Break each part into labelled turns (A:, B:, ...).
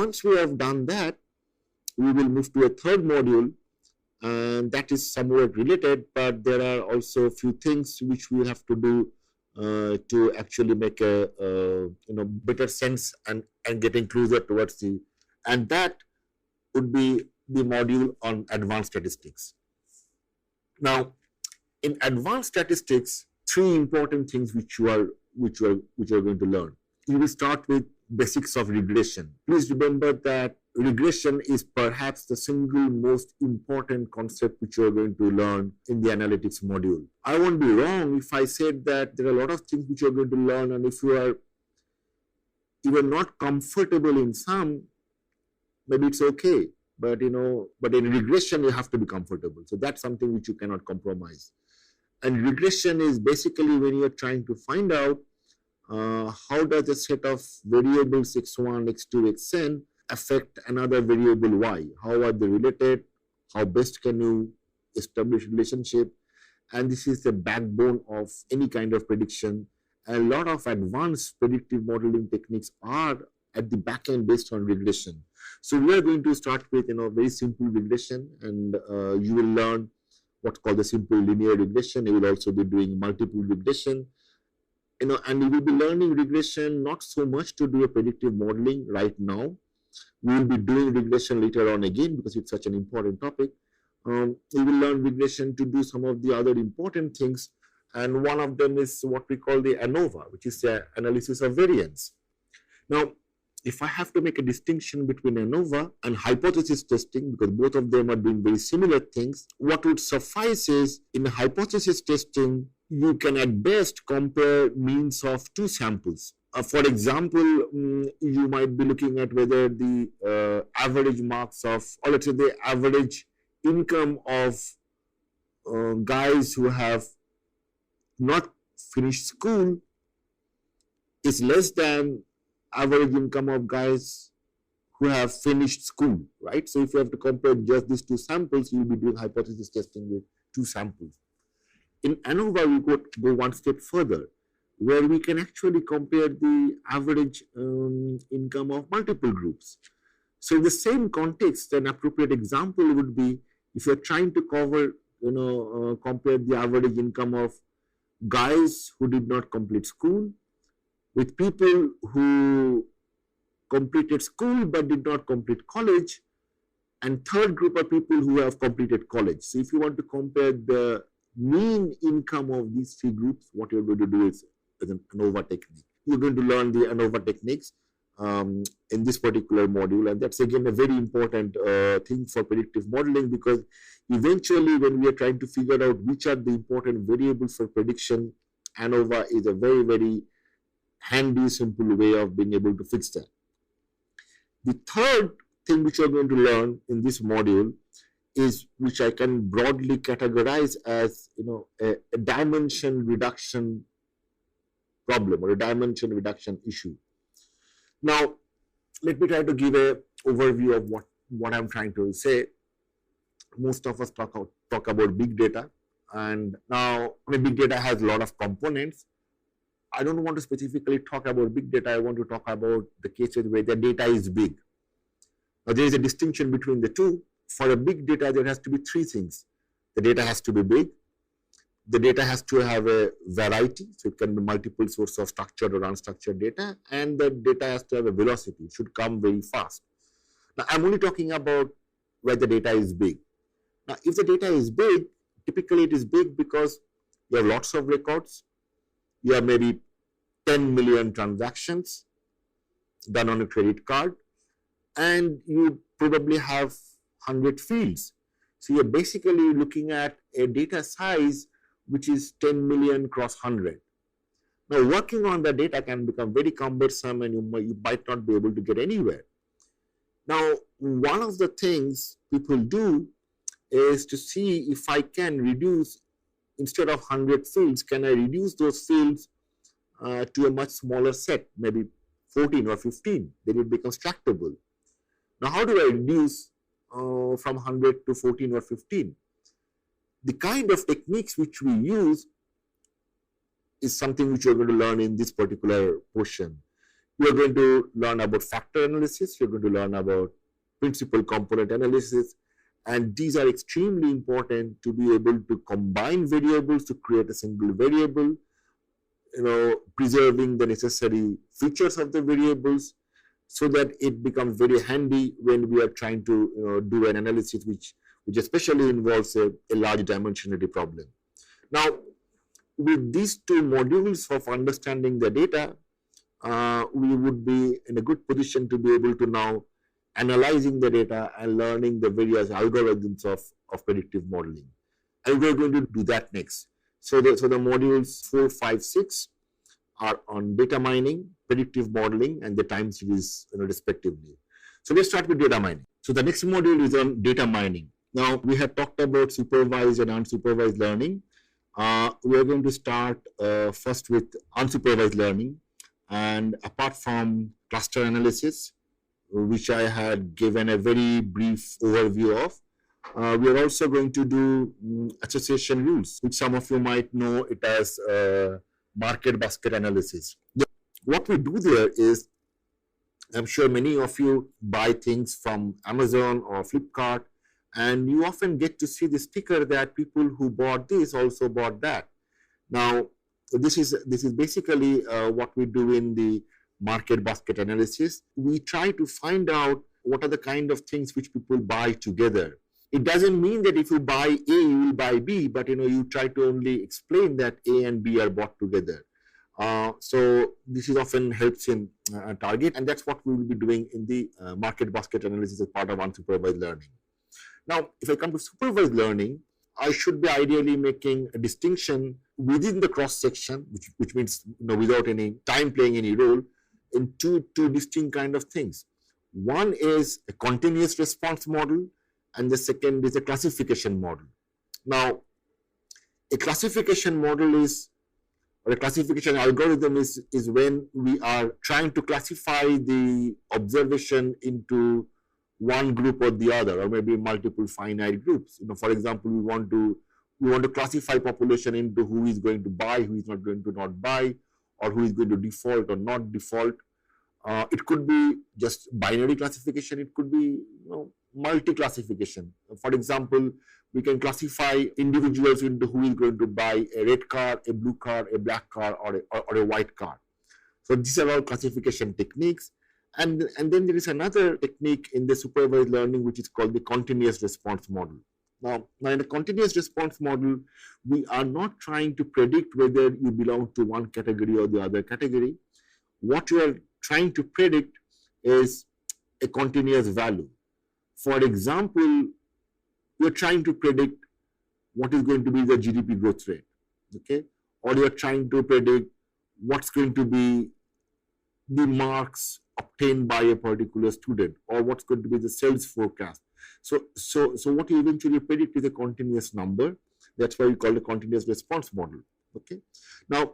A: once we have done that, we will move to a third module, and that is somewhat related, but there are also a few things which we have to do to actually make a better sense and getting closer towards and that would be the module on advanced statistics. Now, in advanced statistics, three important things which you are going to learn. You will start with basics of regression. Please remember that regression is perhaps the single most important concept which you are going to learn in the analytics module. I won't be wrong if I said that there are a lot of things which you are going to learn, and if you are not comfortable in some, maybe it's okay. But in regression you have to be comfortable. So that's something which you cannot compromise. And regression is basically when you are trying to find out how does a set of variables x1, x2, xn affect another variable y? How are they related? How best can you establish relationship? And this is the backbone of any kind of prediction. A lot of advanced predictive modeling techniques are at the back end based on regression. So we are going to start with very simple regression, and you will learn what's called the simple linear regression. You will also be doing multiple regression. And we will be learning regression not so much to do a predictive modeling right now. We will be doing regression later on again because it's such an important topic. We will learn regression to do some of the other important things, and one of them is what we call the ANOVA, which is the analysis of variance. Now, if I have to make a distinction between ANOVA and hypothesis testing, because both of them are doing very similar things, what would suffice is in hypothesis testing, you can at best compare means of two samples. For example, you might be looking at whether the average marks of, or let's say the average income of guys who have not finished school is less than average income of guys who have finished school, right? So if you have to compare just these two samples, you will be doing hypothesis testing with two samples. In ANOVA, we go one step further, where we can actually compare the average income of multiple groups. So in the same context, an appropriate example would be if you're trying to compare the average income of guys who did not complete school with people who completed school but did not complete college, and third group are people who have completed college. So if you want to compare the mean income of these three groups, what you're going to do is an ANOVA technique. You're going to learn the ANOVA techniques in this particular module, and that's again a very important thing for predictive modeling, because eventually when we are trying to figure out which are the important variables for prediction, ANOVA is a very, very handy, simple way of being able to fix that. The third thing which you're going to learn in this module is, which I can broadly categorize as a dimension reduction problem or a dimension reduction issue. Now, let me try to give an overview of what I'm trying to say. Most of us talk about big data, and now big data has a lot of components. I don't want to specifically talk about big data. I want to talk about the cases where the data is big. Now, there is a distinction between the two. For a big data, there has to be three things. The data has to be big. The data has to have a variety, so it can be multiple sources of structured or unstructured data, and the data has to have a velocity. It should come very fast. Now, I'm only talking about where the data is big. Now, if the data is big, typically it is big because you have lots of records. You have maybe 10 million transactions done on a credit card, and you probably have 100 fields. So you're basically looking at a data size which is 10 million cross 100. Now, working on the data can become very cumbersome, and you might not be able to get anywhere. Now, one of the things people do is to see if I can reduce, instead of 100 fields, can I reduce those fields to a much smaller set, maybe 14 or 15, then it becomes tractable. Now, how do I reduce from 100 to 14 or 15? The kind of techniques which we use is something which you're going to learn in this particular portion. You're going to learn about factor analysis. You're going to learn about principal component analysis. And these are extremely important to be able to combine variables to create a single variable, preserving the necessary features of the variables so that it becomes very handy when we are trying to do an analysis which especially involves a large dimensionality problem. Now, with these two modules of understanding the data, we would be in a good position to be able to now analyzing the data and learning the various algorithms of predictive modeling. And we're going to do that next. So the modules 4, 5, 6 are on data mining, predictive modeling, and the time series respectively. So let's start with data mining. So the next module is on data mining. Now, we have talked about supervised and unsupervised learning. We are going to start first with unsupervised learning. And apart from cluster analysis, which I had given a very brief overview of, we are also going to do association rules, which some of you might know it as market basket analysis. What we do there is, I'm sure many of you buy things from Amazon or Flipkart, and you often get to see the sticker that people who bought this also bought that. Now, this is basically what we do in the market basket analysis. We try to find out what are the kind of things which people buy together. It doesn't mean that if you buy A, you will buy B, but you try to only explain that A and B are bought together. So this is often helps in target, and that's what we will be doing in the market basket analysis as part of unsupervised learning. Now, if I come to supervised learning, I should be ideally making a distinction within the cross section, which means without any time playing any role, in two distinct kind of things. One is a continuous response model, and the second is a classification model. Now, a classification model is, or a classification algorithm is when we are trying to classify the observation into one group or the other, or maybe multiple finite groups. For example, we want to classify population into who is going to buy, who is not going to not buy, or who is going to default or not default. It could be just binary classification. It could be multi-classification. For example, we can classify individuals into who is going to buy a red car, a blue car, a black car, or a white car. So these are all classification techniques. And then there is another technique in the supervised learning which is called the continuous response model. Now in the continuous response model, we are not trying to predict whether you belong to one category or the other category. What you are trying to predict is a continuous value. For example, you're trying to predict what is going to be the GDP growth rate, okay? Or you're trying to predict what's going to be the marks obtained by a particular student, or what's going to be the sales forecast. So what you eventually predict is a continuous number. That's why we call it a continuous response model, okay? Now,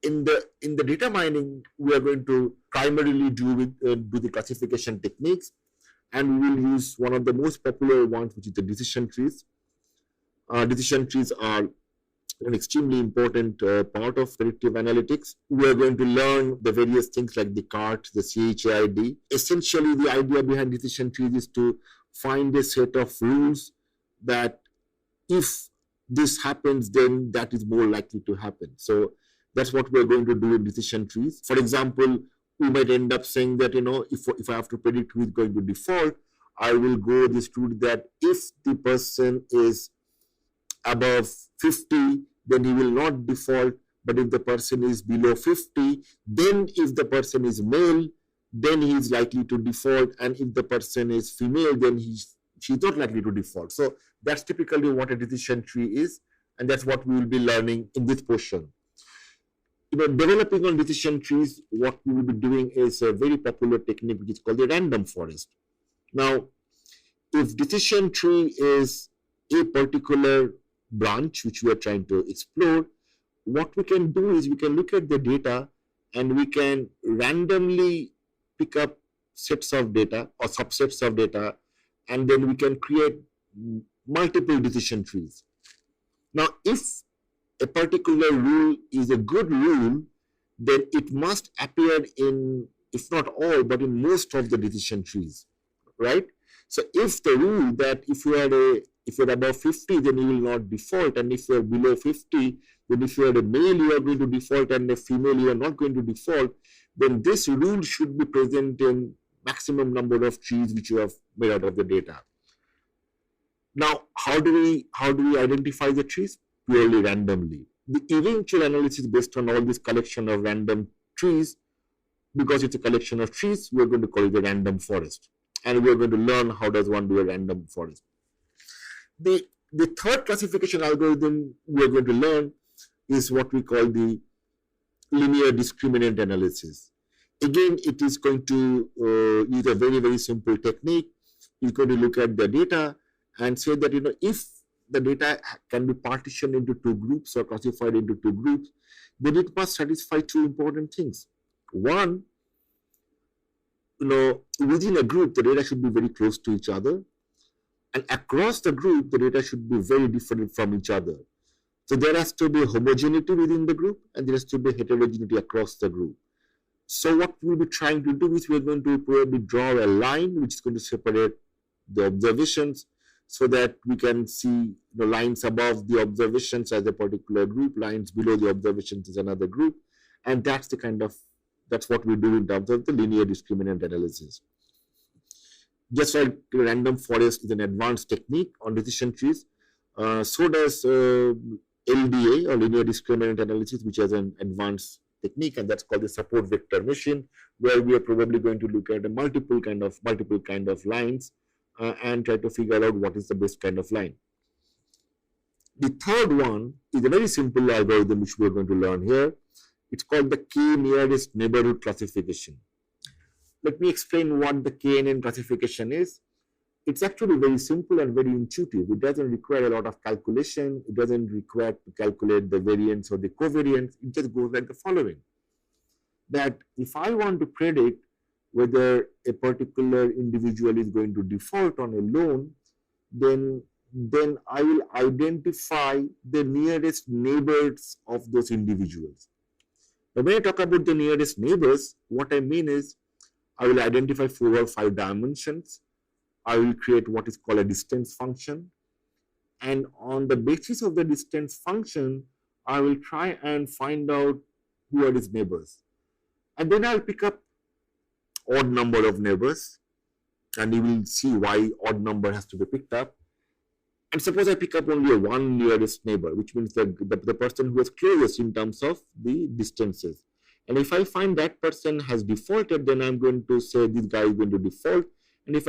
A: in the data mining, we are going to primarily do the classification techniques, and we will use one of the most popular ones, which is the decision trees. Decision trees are an extremely important part of predictive analytics. We are going to learn the various things like the CART, the CHAID. Essentially, the idea behind decision trees is to find a set of rules that if this happens, then that is more likely to happen. So that's what we're going to do in decision trees. For example, we might end up saying that, if I have to predict who is going to default, I will go this route that if the person is above 50, then he will not default. But if the person is below 50, then if the person is male, then he is likely to default. And if the person is female, then she's not likely to default. So that's typically what a decision tree is. And that's what we will be learning in this portion. Developing on decision trees, what we will be doing is a very popular technique which is called the random forest. Now, if decision tree is a particular branch which we are trying to explore, what we can do is we can look at the data and we can randomly pick up sets of data or subsets of data, and then we can create multiple decision trees. Now, if a particular rule is a good rule, then it must appear in if not all, but in most of the decision trees, right? So if the rule that if you're above 50, then you will not default, and if you're below 50, then if you're a male, you are going to default, and a female, you are not going to default, then this rule should be present in maximum number of trees which you have made out of the data. Now, how do we identify the trees? Purely randomly. The eventual analysis based on all this collection of random trees, because it's a collection of trees, we're going to call it a random forest. And we're going to learn how does one do a random forest. The third classification algorithm we're going to learn is what we call the linear discriminant analysis. Again, it is going to use a very, very simple technique. You're going to look at the data and say that, if the data can be partitioned into two groups or classified into two groups, then it must satisfy two important things. One, within a group, the data should be very close to each other. And across the group, the data should be very different from each other. So there has to be homogeneity within the group, and there has to be heterogeneity across the group. So what we'll be trying to do is we're going to probably draw a line which is going to separate the observations so that we can see the lines above the observations as a particular group, lines below the observations as another group. And that's what we do in terms of the linear discriminant analysis. Just like random forest is an advanced technique on decision trees, so does LDA, or linear discriminant analysis, which is an advanced technique, and that's called the support vector machine, where we are probably going to look at a multiple kind of lines and try to figure out what is the best kind of line. The third one is a very simple algorithm which we are going to learn here. It's called the k-nearest neighborhood classification. Let me explain what the KNN classification is. It's actually very simple and very intuitive. It doesn't require a lot of calculation. It doesn't require to calculate the variance or the covariance. It just goes like the following. That if I want to predict whether a particular individual is going to default on a loan, then I will identify the nearest neighbors of those individuals. Now, when I talk about the nearest neighbors, what I mean is I will identify 4 or 5 dimensions. I will create what is called a distance function. And on the basis of the distance function, I will try and find out who are his neighbors. And then I'll pick up odd number of neighbors, and you will see why odd number has to be picked up. And suppose I pick up only one nearest neighbor, which means that the person who is closest in terms of the distances. And if I find that person has defaulted, then I'm going to say this guy is going to default. And if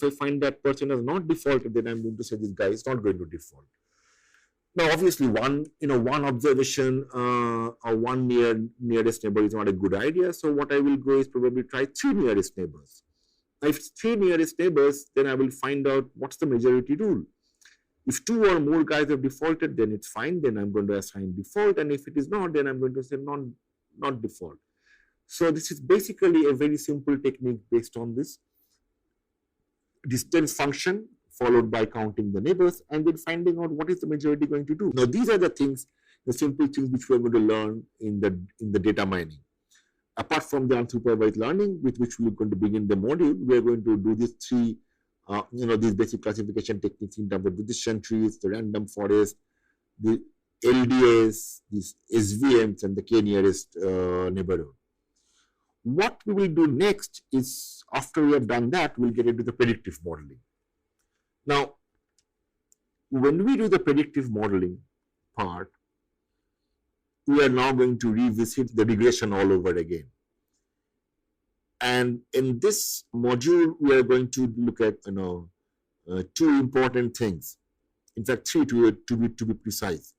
A: I find that person has not defaulted, then I'm going to say this guy is not going to default. Now, obviously, one observation or one nearest neighbor is not a good idea. So what I will go is probably try 3 nearest neighbors. Now, if it's 3 nearest neighbors, then I will find out what's the majority rule. If 2 or more guys have defaulted, then it's fine. Then I'm going to assign default. And if it is not, then I'm going to say not default. So this is basically a very simple technique based on this distance function followed by counting the neighbors and then finding out what is the majority going to do. Now these are the simple things which we are going to learn in the data mining. Apart from the unsupervised learning with which we are going to begin the module, we are going to do these 3 these basic classification techniques in terms of decision trees, the random forest, the LDAs, these SVMs, and the k-nearest neighborhood. What we will do next is, after we have done that, we'll get into the predictive modeling. Now, when we do the predictive modeling part, we are now going to revisit the regression all over again. And in this module, we are going to look at 2 important things. In fact, 3 to be precise.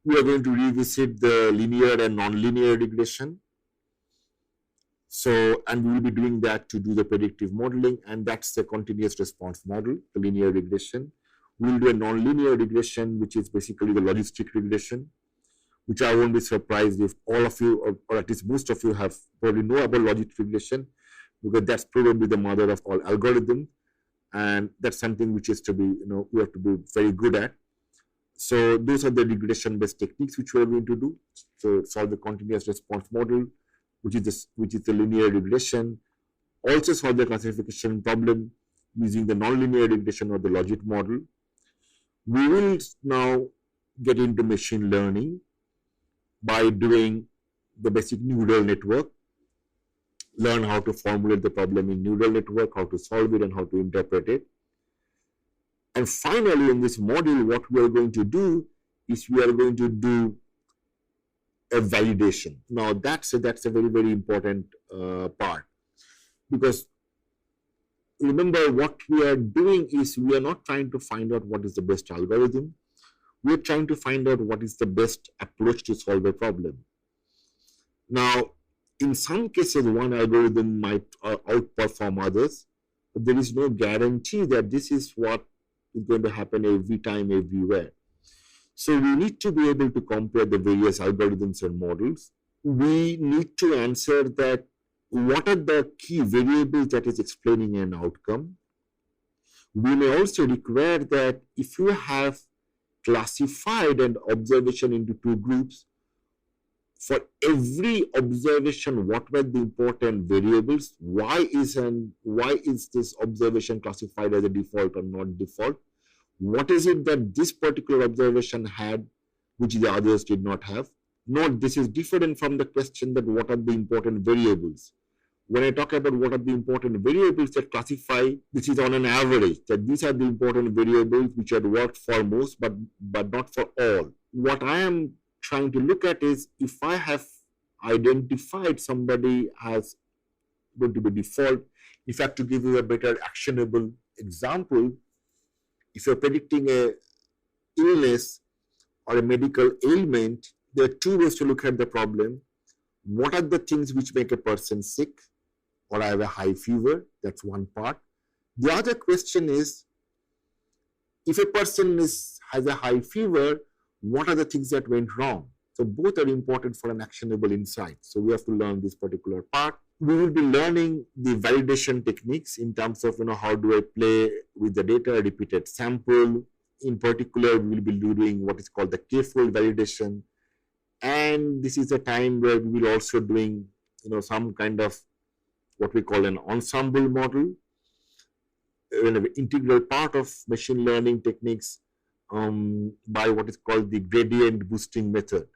A: We are going to revisit the linear and nonlinear regression. So, and we will be doing that to do the predictive modeling, and that's the continuous response model, the linear regression. We will do a nonlinear regression, which is basically the logistic regression, which I won't be surprised if all of you, or at least most of you, have probably know about logistic regression, because that's probably the mother of all algorithms, and that's something which is to be, we have to be very good at. So those are the regression-based techniques which we are going to do. So solve the continuous response model. which is the linear regression, also solve the classification problem using the nonlinear regression or the logit model. We will now get into machine learning by doing the basic neural network, learn how to formulate the problem in neural network, how to solve it and how to interpret it. And finally, in this module, what we are going to do is we are going to do a validation. Now, that's a very, very important part, because remember, what we are doing is we are not trying to find out what is the best algorithm. We are trying to find out what is the best approach to solve a problem. Now, in some cases, one algorithm might outperform others, but there is no guarantee that this is what is going to happen every time, everywhere. So we need to be able to compare the various algorithms and models. We need to answer that what are the key variables that is explaining an outcome. We may also require that if you have classified an observation into two groups, for every observation, what were the important variables? Why is this observation classified as a default or not default? What is it that this particular observation had, which the others did not have? Note, this is different from the question that what are the important variables. When I talk about what are the important variables that classify, this is on an average, that these are the important variables which had worked for most, but not for all. What I am trying to look at is, if I have identified somebody as going to be default, if I have to give you a better actionable example, if you're predicting a illness or a medical ailment, there are two ways to look at the problem. What are the things which make a person sick or have a high fever? That's one part. The other question is, if a person has a high fever, what are the things that went wrong? So both are important for an actionable insight. So we have to learn this particular part. We will be learning the validation techniques in terms of, how do I play with the data, repeated sample. In particular, we will be doing what is called the k-fold validation. And this is a time where we will also doing, some kind of what we call an ensemble model, an integral part of machine learning techniques by what is called the gradient boosting method,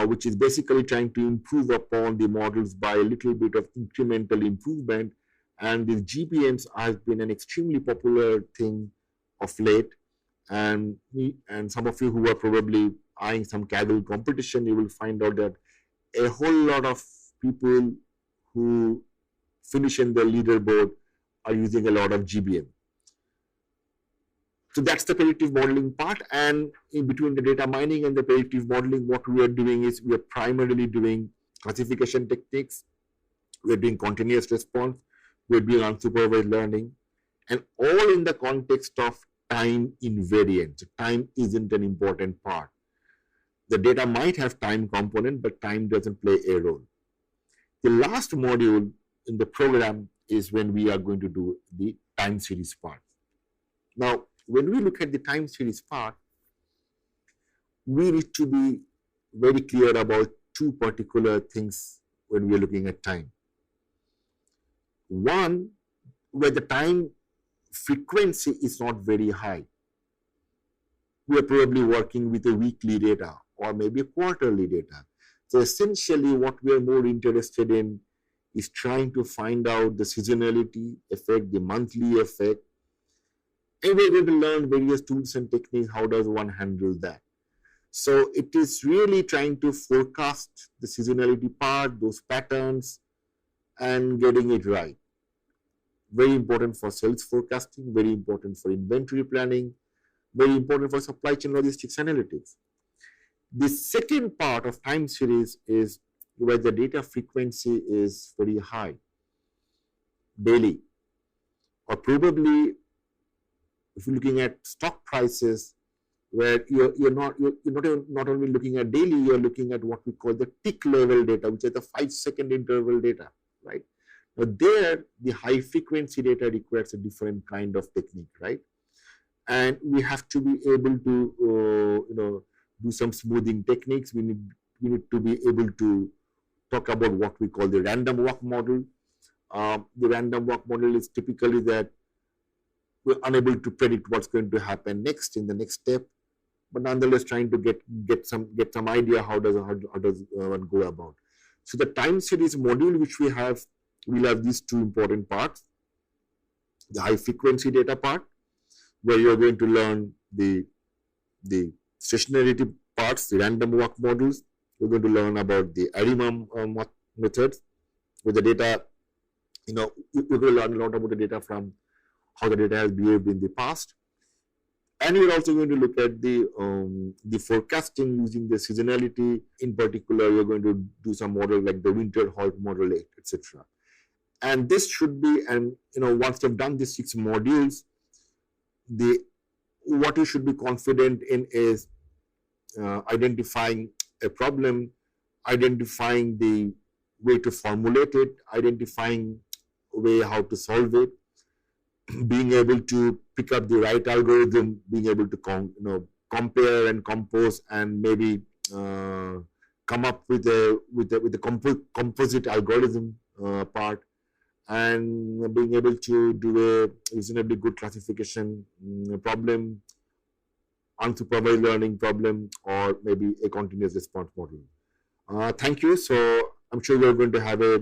A: which is basically trying to improve upon the models by a little bit of incremental improvement. And these GBMs have been an extremely popular thing of late. And some of you who are probably eyeing some Kaggle competition, you will find out that a whole lot of people who finish in the leaderboard are using a lot of GBM. So that's the predictive modeling part. And in between the data mining and the predictive modeling, what we are doing is we are primarily doing classification techniques. We are doing continuous response. We are doing unsupervised learning, and all in the context of time invariant. Time isn't an important part. The data might have time component, but time doesn't play a role. The last module in the program is when we are going to do the time series part. Now, when we look at the time series part, we need to be very clear about two particular things when we are looking at time. One, where the time frequency is not very high. We are probably working with a weekly data or maybe a quarterly data. So essentially what we are more interested in is trying to find out the seasonality effect, the monthly effect, and we're going to learn various tools and techniques. How does one handle that? So it is really trying to forecast the seasonality part, those patterns, and getting it right. Very important for sales forecasting, very important for inventory planning, very important for supply chain logistics analytics. The second part of time series is where the data frequency is very high, daily, or probably if you're looking at stock prices, where you're not only looking at daily, you're looking at what we call the tick level data, which is the 5-second interval data, right? Now there, the high frequency data requires a different kind of technique, right? And we have to be able to, do some smoothing techniques. We need to be able to talk about what we call the random walk model. The random walk model is typically that we're unable to predict what's going to happen next in the next step, but nonetheless trying to get some idea how does one go about. So the time series module which we have, we'll have these two important parts: the high frequency data part, where you're going to learn the stationarity parts, the random walk models. We're going to learn about the ARIMA methods with the data. We're going to learn a lot about the data from how the data has behaved in the past. And we're also going to look at the forecasting using the seasonality. In particular, we're going to do some model like the winter halt model, etc. And this should be, and once you've done these 6 modules, what you should be confident in is identifying a problem, identifying the way to formulate it, identifying a way how to solve it, being able to pick up the right algorithm, being able to compare and compose and maybe come up with a composite algorithm part, and being able to do a reasonably good classification problem, unsupervised learning problem, or maybe a continuous response model. Thank you. So I'm sure you're going to have a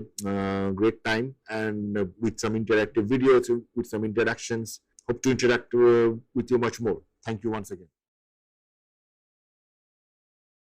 A: great time, and with some interactive videos, with some interactions. Hope to interact with you much more. Thank you once again.